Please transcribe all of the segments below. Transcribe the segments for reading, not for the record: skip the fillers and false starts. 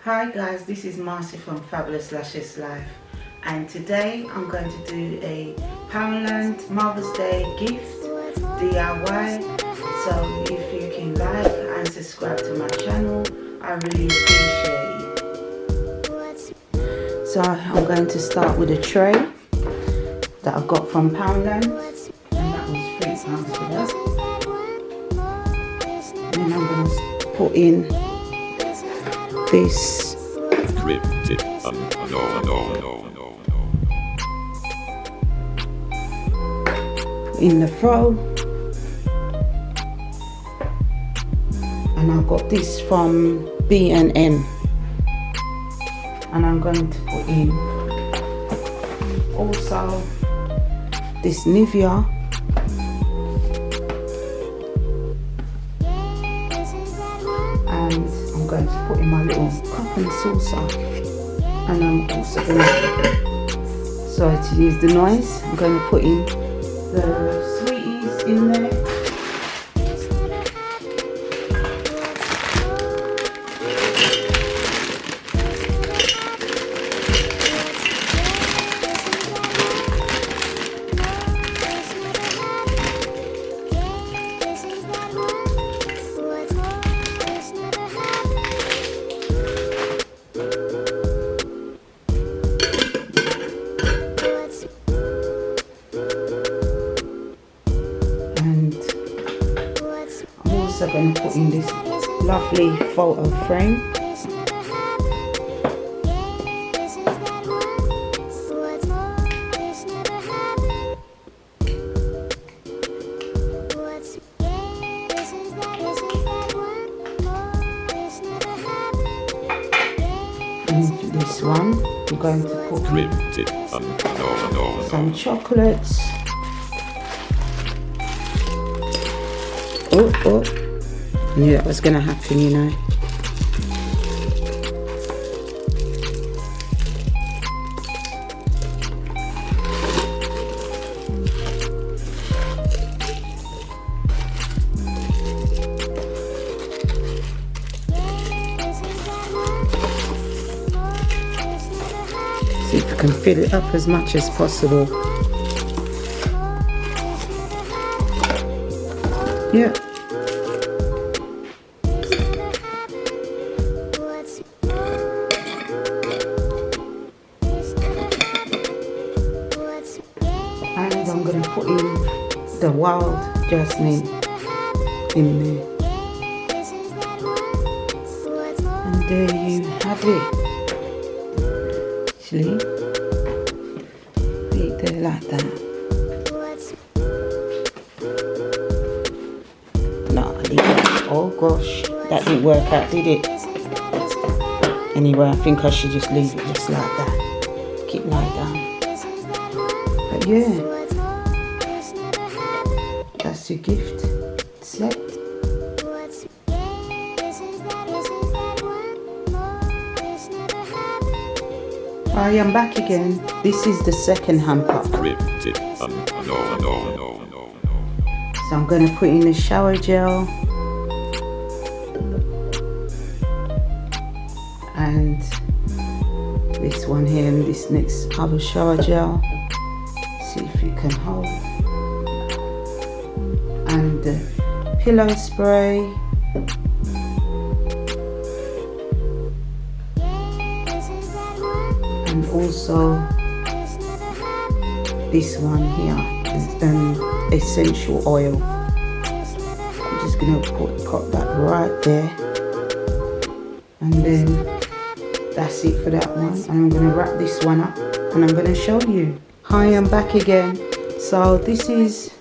Hi guys, this is Marcy from FabulousLuscious Life, and today I'm going to do a Poundland Mother's Day gift DIY. So if you can like and subscribe to my channel, I really appreciate it. So I'm going to start with a tray that I got from Poundland, and that was £3 for that. And then I'm going to put in this in the fro, and I got this from B&M, and I'm going to put in also this Nivea, and I'm going to put in my little cup and saucer, and I'm also going to, sorry to use the noise, I'm going to put in the sweeties in there. I'm going to put in this lovely photo frame. And this one, I'm going to put some chocolates. Oh. I knew that was going to happen, you know. See if we can fill it up as much as possible. Yeah. And I'm going to put in the wild jasmine in there. And there you have it. Actually, put it there like that. No, leave it. Oh gosh, that didn't work out, did it? Anyway, I think I should just leave it just like that. Keep it like that. But yeah, that's your gift set. I am back again. This is the second hamper. So I'm going to put in the shower gel and this one here, and this next other shower gel. See if you can hold. And the pillow spray. And also this one here is an essential oil. I'm just going to put that right there. And then that's it for that one. And I'm going to wrap this one up and I'm going to show you. Hi, I'm back again. So this is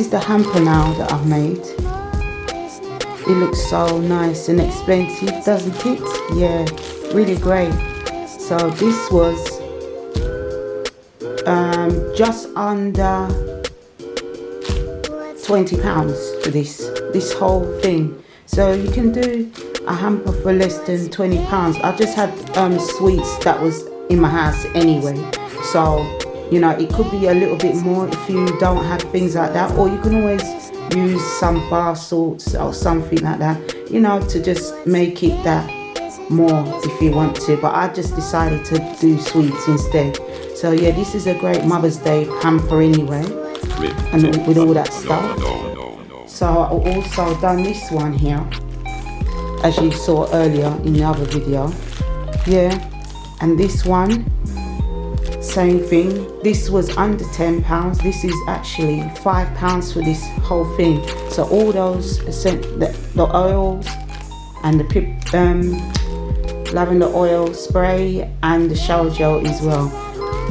the hamper now that I've made. It looks so nice and expensive, doesn't it? Yeah, really great. So this was just under £20 for this whole thing. So you can do a hamper for less than £20. I just had sweets that was in my house anyway, so you know it could be a little bit more if you don't have things like that, or you can always use some bar salts or something like that, you know, to just make it that more if you want to, but I just decided to do sweets instead. So yeah, this is a great Mother's Day hamper anyway, and with all that stuff. So I also done this one here, as you saw earlier in the other video. Yeah, and this one, same thing. This was under £10. This is actually £5 for this whole thing. So all those the oils and the lavender oil spray and the shower gel as well.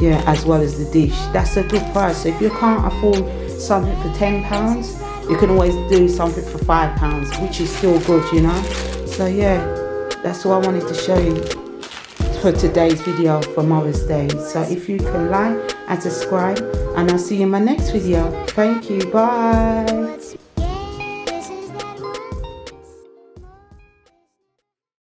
Yeah, as well as the dish. That's a good price. So if you can't afford something for £10, you can always do something for £5, which is still good, you know. So yeah, that's what I wanted to show you for today's video for Mother's Day. So if you can like and subscribe, and I'll see you in my next video. Thank you. Bye.